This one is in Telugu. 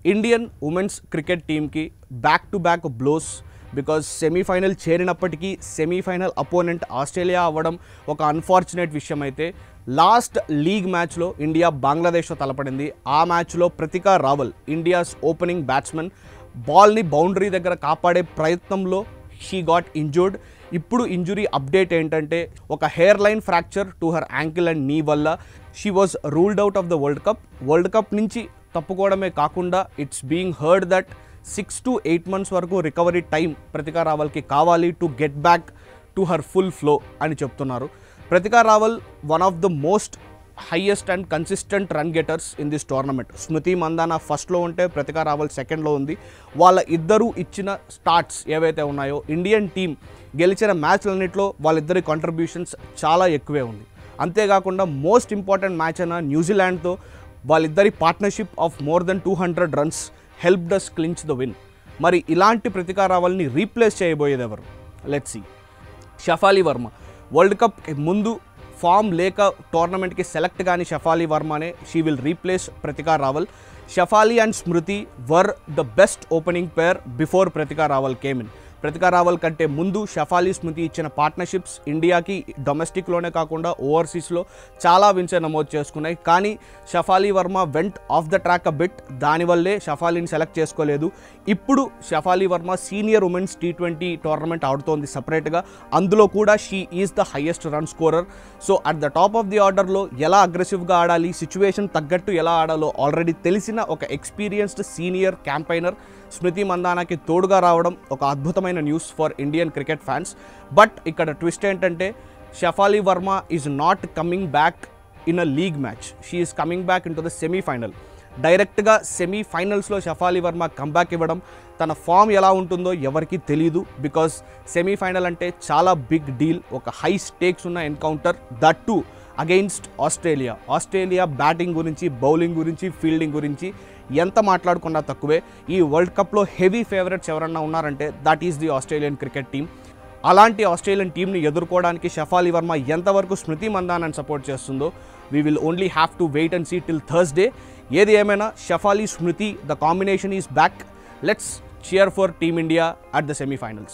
ఇండియన్ ఉమెన్స్ క్రికెట్ టీమ్కి back to back blows. Because semifinal చేరినప్పటికీ సెమీఫైనల్ అపోనెంట్ ఆస్ట్రేలియా అవ్వడం ఒక అన్ఫార్చునేట్ విషయం. అయితే లాస్ట్ లీగ్ మ్యాచ్లో ఇండియా బంగ్లాదేశ్తో తలపడింది. ఆ మ్యాచ్లో Pratika Rawal, India's opening batsmen, బాల్ని బౌండరీ దగ్గర కాపాడే ప్రయత్నంలో షీ గాట్ ఇంజూర్డ్. ఇప్పుడు ఇంజురీ అప్డేట్ ఏంటంటే ఒక hairline fracture to her ankle and knee వల్ల she was ruled out of the world cup నుంచి తప్పుకోవడమే కాకుండా it's being heard that 6 to 8 months వరకు రికవరీ టైం ప్రతికా రావల్కి కావాలి to get back to her full flow అని చెప్తున్నారు. Pratika Rawal one of the most highest and consistent run getters in this tournament. Smriti Mandhana ఫస్ట్లో ఉంటే ప్రతికా రావల్ సెకండ్లో ఉంది. వాళ్ళ ఇద్దరూ ఇచ్చిన స్టార్ట్స్ ఏవైతే ఉన్నాయో ఇండియన్ టీం గెలిచిన మ్యాచ్లన్నింటిలో వాళ్ళిద్దరి కాంట్రిబ్యూషన్స్ చాలా ఎక్కువే ఉంది. అంతేకాకుండా మోస్ట్ ఇంపార్టెంట్ మ్యాచ్ అయిన న్యూజిలాండ్తో వాళ్ళిద్దరి partnership of more than 200 runs helped us clinch the win. మరి ఇలాంటి ప్రతికా రావల్ని రీప్లేస్ చేయబోయేది ఎవరు? Let's see. Shafali Verma world cup ముందు ఫామ్ లేక టోర్నమెంట్కి సెలెక్ట్ కానీ షఫాలి వర్మనే she will replace Pratika Rawal. Shafali and Smriti were the best opening pair before Pratika Rawal came in. Pratika Rawal కంటే ముందు షఫాలి స్మృతి ఇచ్చిన పార్ట్నర్షిప్స్ ఇండియాకి డొమెస్టిక్లోనే కాకుండా ఓవర్సీస్లో చాలా విన్స్ నమోదు చేసుకున్నాయి. కానీ Shafali Verma went off the track a bit. దానివల్లే షఫాలిని సెలెక్ట్ చేసుకోలేదు. ఇప్పుడు Shafali Verma senior women's T20 tournament ఆడుతోంది సపరేట్గా. అందులో కూడా she is the highest run scorer. So at the top of the ఆర్డర్లో ఎలా అగ్రెసివ్గా ఆడాలి, సిచ్యువేషన్ తగ్గట్టు ఎలా ఆడాలో ఆల్రెడీ తెలిసిన ఒక ఎక్స్పీరియన్స్డ్ సీనియర్ క్యాంపైనర్ స్మృతి మందానాకి తోడుగా రావడం ఒక అద్భుతమైన news for Indian cricket fans. But ఇక్కడ ట్విస్ట్ ఏంటంటే Shafali Varma is not coming back in a league match. She is coming back in to the semi-final. డైరెక్ట్గా సెమీఫైనల్స్లో షఫాలి వర్మ కంబ్యాక్ ఇవ్వడం తన ఫామ్ ఎలా ఉంటుందో ఎవరికీ తెలియదు. బికాజ్ సెమీఫైనల్ అంటే చాలా బిగ్ డీల్, ఒక హై స్టేక్స్ ఉన్న encounter, that to against Australia batting గురించి, బౌలింగ్ గురించి, ఫీల్డింగ్ గురించి ఎంత మాట్లాడుకున్నా తక్కువే. ఈ వరల్డ్ కప్లో హెవీ ఫేవరెట్స్ ఎవరన్నా ఉన్నారంటే that is the Australian cricket team. అలాంటి ఆస్ట్రేలియన్ టీంని ఎదుర్కోవడానికి షఫాలి వర్మ ఎంతవరకు స్మృతి మందానాని సపోర్ట్ చేస్తుందో we will only have to wait and see till Thursday. ఏది ఏమైనా Shafali Smriti the combination is back. Let's cheer for Team India at the semi-finals.